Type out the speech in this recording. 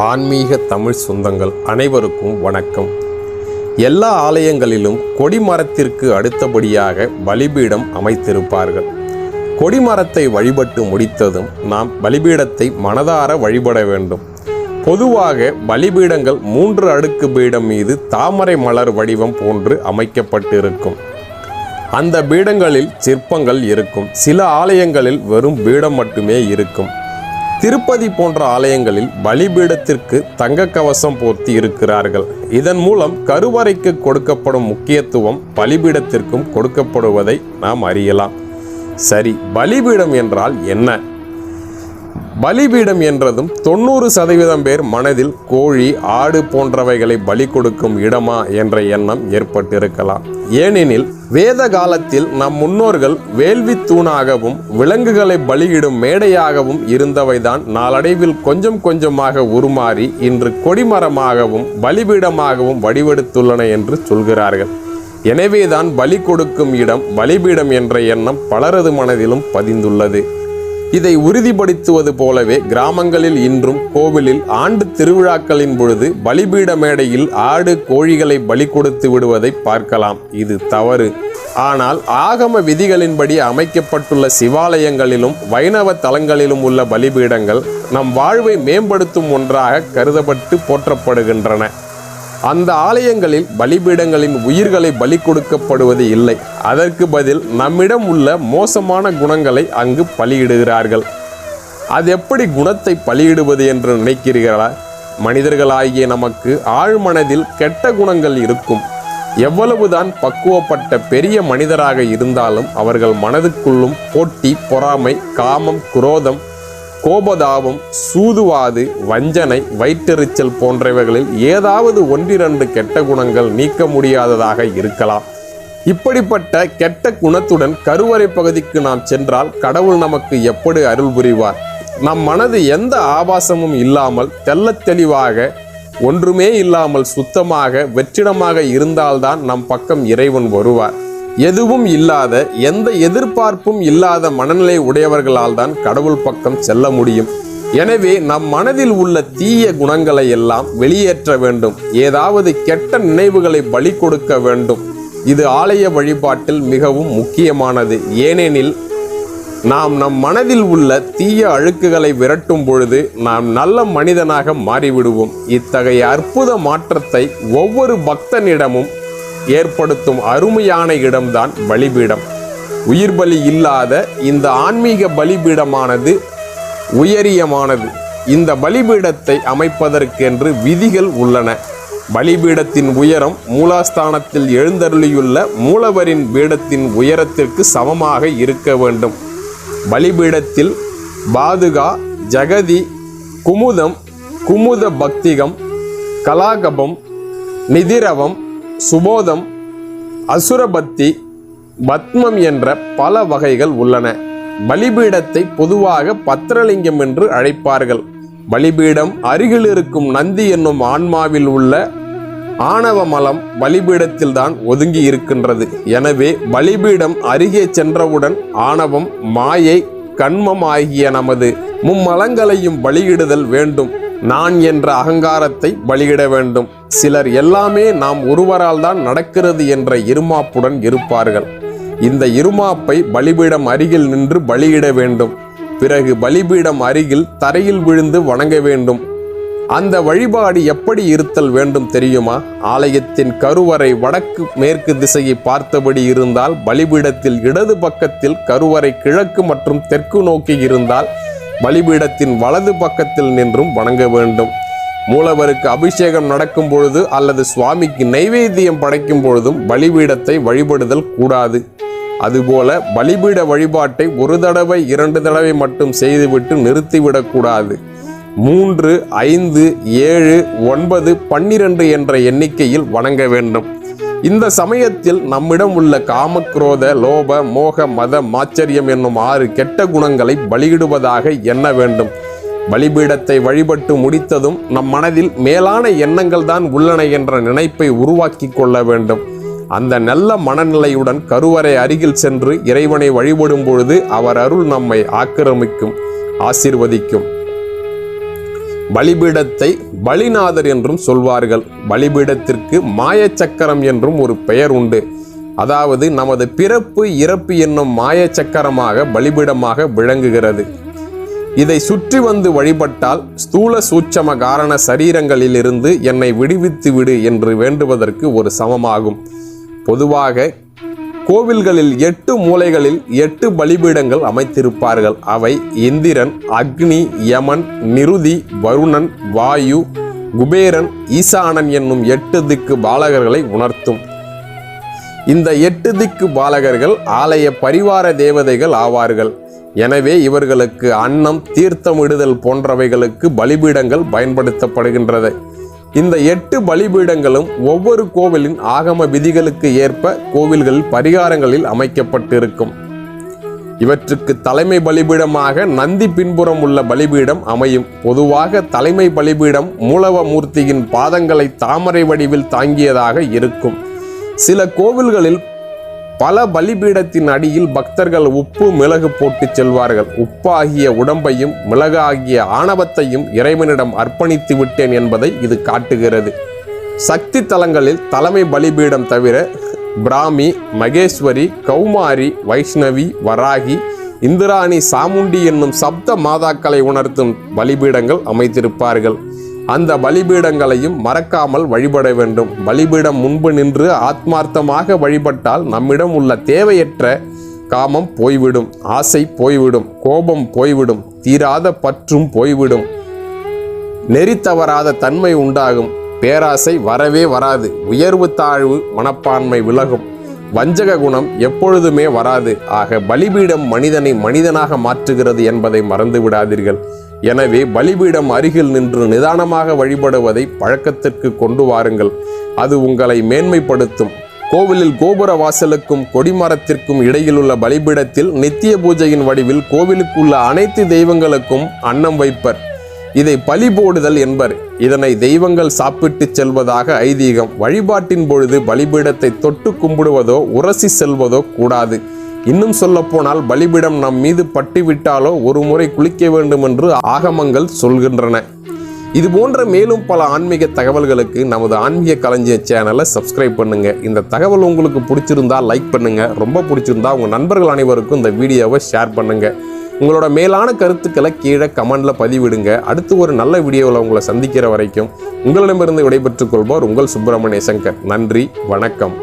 ஆன்மீக தமிழ் சொந்தங்கள் அனைவருக்கும் வணக்கம். எல்லா ஆலயங்களிலும் கொடிமரத்திற்கு அடுத்தபடியாக பலிபீடம் அமைத்திருப்பார்கள். கொடிமரத்தை வழிபட்டு முடித்ததும் நாம் பலிபீடத்தை மனதார வழிபட வேண்டும். பொதுவாக பலிபீடங்கள் 3 அடுக்கு பீடம் மீது தாமரை மலர் வடிவம் போன்று அமைக்கப்பட்டிருக்கும். அந்த பீடங்களில் சிற்பங்கள் இருக்கும். சில ஆலயங்களில் வெறும் பீடம் மட்டுமே இருக்கும். திருப்பதி போன்ற ஆலயங்களில் பலிபீடத்திற்கு தங்க கவசம் போர்த்தி இருக்கிறார்கள். இதன் மூலம் கருவறைக்கு கொடுக்கப்படும் முக்கியத்துவம் பலிபீடத்திற்கும் கொடுக்கப்படுவதை நாம் அறியலாம். சரி, பலிபீடம் என்றால் என்ன? பலிபீடம் என்றதும் 90% பேர் மனதில் கோழி, ஆடு போன்றவைகளை பலி கொடுக்கும் இடமா என்ற எண்ணம் ஏற்பட்டிருக்கலாம். ஏனெனில் வேத காலத்தில் நம் முன்னோர்கள் வேள்வி தூணாகவும் விலங்குகளை பலியிடும் மேடையாகவும் இருந்தவைதான் நாளடைவில் கொஞ்சம் கொஞ்சமாக உருமாறி இன்று கொடிமரமாகவும் பலிபீடமாகவும் வடிவெடுத்துள்ளன என்று சொல்கிறார்கள். எனவேதான் பலி கொடுக்கும் இடம் பலிபீடம் என்ற எண்ணம் பலரது மனதிலும் பதிந்துள்ளது. இதை உறுதிப்படுத்துவது போலவே கிராமங்களில் இன்றும் கோவிலில் ஆண்டு திருவிழாக்களின் பொழுது பலிபீட மேடையில் ஆடு, கோழிகளை பலி கொடுத்து விடுவதை பார்க்கலாம். இது தவறு. ஆனால் ஆகம விதிகளின்படி அமைக்கப்பட்டுள்ள சிவாலயங்களிலும் வைணவ தலங்களிலும் உள்ள பலிபீடங்கள் நம் வாழ்வை மேம்படுத்தும் ஒன்றாக கருதப்பட்டு போற்றப்படுகின்றன. அந்த ஆலயங்களில் பலிபீடங்களின் உயிர்களை பலி கொடுக்கப்படுவது இல்லை. அதற்கு பதில் நம்மிடம் உள்ள மோசமான குணங்களை அங்கு பலியிடுகிறார்கள். அது எப்படி குணத்தை பலியிடுவது என்று நினைக்கிறீர்களா? மனிதர்களாகிய நமக்கு ஆழ்மனதில் கெட்ட குணங்கள் இருக்கும். எவ்வளவுதான் பக்குவப்பட்ட பெரிய மனிதராக இருந்தாலும் அவர்கள் மனதுக்குள்ளும் போட்டி, பொறாமை, காமம், குரோதம், கோபதாபம், சூதுவாது, வஞ்சனை, வயிற்றெரிச்சல் போன்றவைகளில் ஏதாவது 1-2 கெட்ட குணங்கள் நீக்க முடியாததாக இருக்கலாம். இப்படிப்பட்ட கெட்ட குணத்துடன் கருவறை பகுதிக்கு நாம் சென்றால் கடவுள் நமக்கு எப்படி அருள் புரிவார்? நம் மனது எந்த ஆபாசமும் இல்லாமல் தெள்ளத் தெளிவாக, ஒன்றுமே இல்லாமல் சுத்தமாக வெற்றிடமாக இருந்தால்தான் நம் பக்கம் இறைவன் வருவார். எதுவும் இல்லாத, எந்த எதிர்பார்ப்பும் இல்லாத மனநிலை உடையவர்களால் தான் கடவுள் பக்கம் செல்ல முடியும். எனவே நம் மனதில் உள்ள தீய குணங்களை எல்லாம் வெளியேற்ற வேண்டும். ஏதாவது கெட்ட நினைவுகளை பலி கொடுக்க வேண்டும். இது ஆலய வழிபாட்டில் மிகவும் முக்கியமானது. ஏனெனில் நாம் நம் மனதில் உள்ள தீய அழுக்குகளை விரட்டும் பொழுது நாம் நல்ல மனிதனாக மாறிவிடுவோம். இத்தகைய அற்புத மாற்றத்தை ஒவ்வொரு பக்தனிடமும் ஏற்படுத்தும் அருமையான இடம்தான் பலிபீடம். உயிர் பலி இல்லாத இந்த ஆன்மீக பலிபீடமானது உயரியமானது. இந்த பலிபீடத்தை அமைப்பதற்கென்று விதிகள் உள்ளன. பலிபீடத்தின் உயரம் மூலஸ்தானத்தில் எழுந்தருளியுள்ள மூலவரின் பீடத்தின் உயரத்திற்கு சமமாக இருக்க வேண்டும். பலிபீடத்தில் பாதுகா, ஜகதி, குமுதம், குமுத பக்திகம், கலாகபம், நிதிரவம், சுபோதம், அசுரபத்தி, பத்மம் என்ற பல வகைகள் உள்ளன. பலிபீடத்தை பொதுவாக பத்திரலிங்கம் என்று அழைப்பார்கள். பலிபீடம் அருகில் இருக்கும் நந்தி என்னும் ஆன்மாவில் உள்ள ஆணவ மலம் பலிபீடத்தில் தான் ஒதுங்கி இருக்கின்றது. எனவே பலிபீடம் அருகே சென்றவுடன் ஆணவம், மாயை, கண்மம் ஆகிய நமது மும்மலங்களையும் பலியிடுதல் வேண்டும். நான் என்ற அகங்காரத்தை பலியிட வேண்டும். சிலர் எல்லாமே நாம் ஒருவரால் தான் நடக்கிறது என்ற இருமாப்புடன் இருப்பார்கள். இந்த இருமாப்பை பலிபீடம் அருகில் நின்று பலியிட வேண்டும். பிறகு பலிபீடம் அருகில் தரையில் விழுந்து வணங்க வேண்டும். அந்த வழிபாடு எப்படி இருத்தல் வேண்டும் தெரியுமா? ஆலயத்தின் கருவறை வடக்கு மேற்கு திசையை பார்த்தபடி இருந்தால் பலிபீடத்தில் இடது பக்கத்தில், கருவறை கிழக்கு மற்றும் தெற்கு நோக்கி இருந்தால் பலிபீடத்தின் வலது பக்கத்தில் நின்றும் வணங்க வேண்டும். மூலவருக்கு அபிஷேகம் நடக்கும் பொழுது அல்லது சுவாமிக்கு நைவேத்தியம் படைக்கும் பொழுதும் பலிபீடத்தை வழிபடுதல் கூடாது. அதுபோல பலிபீட வழிபாட்டை 1 தடவை 2 தடவை மட்டும் செய்துவிட்டு நிறுத்திவிடக்கூடாது. 3, 5, 7, 9, 12 என்ற எண்ணிக்கையில் வணங்க வேண்டும். இந்த சமயத்தில் நம்மிடம் உள்ள காமக்ரோத, லோப, மோக, மத, மாச்சரியம் என்னும் 6 கெட்ட குணங்களை பலியிடுவதாக எண்ண வேண்டும். பலிபீடத்தை வழிபட்டு முடித்ததும் நம் மனதில் மேலான எண்ணங்கள் தான் உள்ளன என்ற நினைப்பை உருவாக்கி கொள்ள வேண்டும். அந்த நல்ல மனநிலையுடன் கருவறை அருகில் சென்று இறைவனை வழிபடும் பொழுது அவர் அருள் நம்மை ஆக்கிரமிக்கும், ஆசீர்வதிக்கும். பலிபீடத்தை பலிநாதர் என்றும் சொல்வார்கள். பலிபீடத்திற்கு மாயச்சக்கரம் என்றும் ஒரு பெயர் உண்டு. அதாவது நமது பிறப்பு இறப்பு என்னும் மாயச்சக்கரமாக பலிபீடமாக விளங்குகிறது. இதை சுற்றி வந்து வழிபட்டால் ஸ்தூல சூட்சம காரண சரீரங்களிலிருந்து என்னை விடுவித்து விடு என்று வேண்டுவதற்கு ஒரு சமமாகும். பொதுவாக கோவில்களில் 8 மூலைகளில் 8 பலிபீடங்கள் அமைத்திருப்பார்கள். அவை இந்திரன், அக்னி, யமன், நிருதி, வருணன், வாயு, குபேரன், ஈசானன் என்னும் 8 திக்கு பாலகர்களை உணர்த்தும். இந்த 8 திக்கு பாலகர்கள் ஆலய பரிவார தேவதைகள் ஆவார்கள். எனவே இவர்களுக்கு அன்னம், தீர்த்தமிடுதல் போன்றவைகளுக்கு பலிபீடங்கள் பயன்படுத்தப்படுகின்றது. இந்த 8 பலிபீடங்களும் ஒவ்வொரு கோவிலின் ஆகம விதிகளுக்கு ஏற்ப கோவில்களில் பரிகாரங்களில் அமைக்கப்பட்டிருக்கும். இவற்றுக்கு தலைமை பலிபீடமாக நந்தி பின்புறம் உள்ள பலிபீடம் அமையும். பொதுவாக தலைமை பலிபீடம் மூலவ மூர்த்தியின் பாதங்களை தாமரை வடிவில் தாங்கியதாக இருக்கும். சில கோவில்களில் பல பலிபீடத்தின் அடியில் பக்தர்கள் உப்பு மிளகு போட்டு செல்வார்கள். உப்பாகிய உடம்பையும் மிளகு ஆகிய ஆணவத்தையும் இறைவனிடம் அர்ப்பணித்து விட்டேன் என்பதை இது காட்டுகிறது. சக்தி தலங்களில் தலைமை பலிபீடம் தவிர பிராமி, மகேஸ்வரி, கௌமாரி, வைஷ்ணவி, வராகி, இந்திராணி, சாமுண்டி என்னும் சப்த மாதாக்களை உணர்த்தும் பலிபீடங்கள் அமைத்திருப்பார்கள். அந்த பலிபீடங்களையும் மறக்காமல் வழிபட வேண்டும். பலிபீடம் முன்பு நின்று ஆத்மார்த்தமாக வழிபட்டால் நம்மிடம் உள்ள தேவையற்ற காமம் போய்விடும், ஆசை போய்விடும், கோபம் போய்விடும், தீராத பற்றும் போய்விடும், நெறி தவறாத தன்மை உண்டாகும், பேராசை வரவே வராது, உயர்வு தாழ்வு மனப்பான்மை விலகும், வஞ்சக குணம் எப்பொழுதுமே வராது. ஆக பலிபீடம் மனிதனை மனிதனாக மாற்றுகிறது என்பதை மறந்து விடாதீர்கள். எனவே பலிபீடம் அருகில் நின்று நிதானமாக வழிபடுவதை பழக்கத்திற்கு கொண்டு வாருங்கள். அது உங்களை மேன்மைப்படுத்தும். கோவிலில் கோபுர வாசலுக்கும் கொடிமரத்திற்கும் இடையிலுள்ள பலிபீடத்தில் நித்திய பூஜையின் வடிவில் கோவிலுக்குள்ள அனைத்து தெய்வங்களுக்கும் அன்னம் வைப்பர். இதை பலி போடுதல் என்பர். இதனை தெய்வங்கள் சாப்பிட்டு செல்வதாக ஐதீகம். வழிபாட்டின் பொழுது பலிபீடத்தை தொட்டு கும்பிடுவதோ உரசி செல்வதோ கூடாது. இன்னும் சொல்ல போனால் பலிபீடம் நம் மீது பட்டுவிட்டாலோ ஒரு முறை குளிக்க வேண்டும் என்று ஆகமங்கள் சொல்கின்றன. இது போன்ற மேலும் பல ஆன்மீக தகவல்களுக்கு நமது ஆன்மீக களஞ்சியம் சேனலை சப்ஸ்கிரைப் பண்ணுங்க. இந்த தகவல் உங்களுக்கு பிடிச்சிருந்தா லைக் பண்ணுங்க. ரொம்ப பிடிச்சிருந்தா உங்க நண்பர்கள் அனைவருக்கும் இந்த வீடியோவை ஷேர் பண்ணுங்க. உங்களோட மேலான கருத்துக்களை கீழே கமெண்ட்ல பதிவிடுங்க. அடுத்து ஒரு நல்ல வீடியோவில் உங்களை சந்திக்கிற வரைக்கும் உங்களிடமிருந்து விடைபெற்றுக் கொள்வோர் உங்கள் சுப்பிரமணிய சங்கர். நன்றி, வணக்கம்.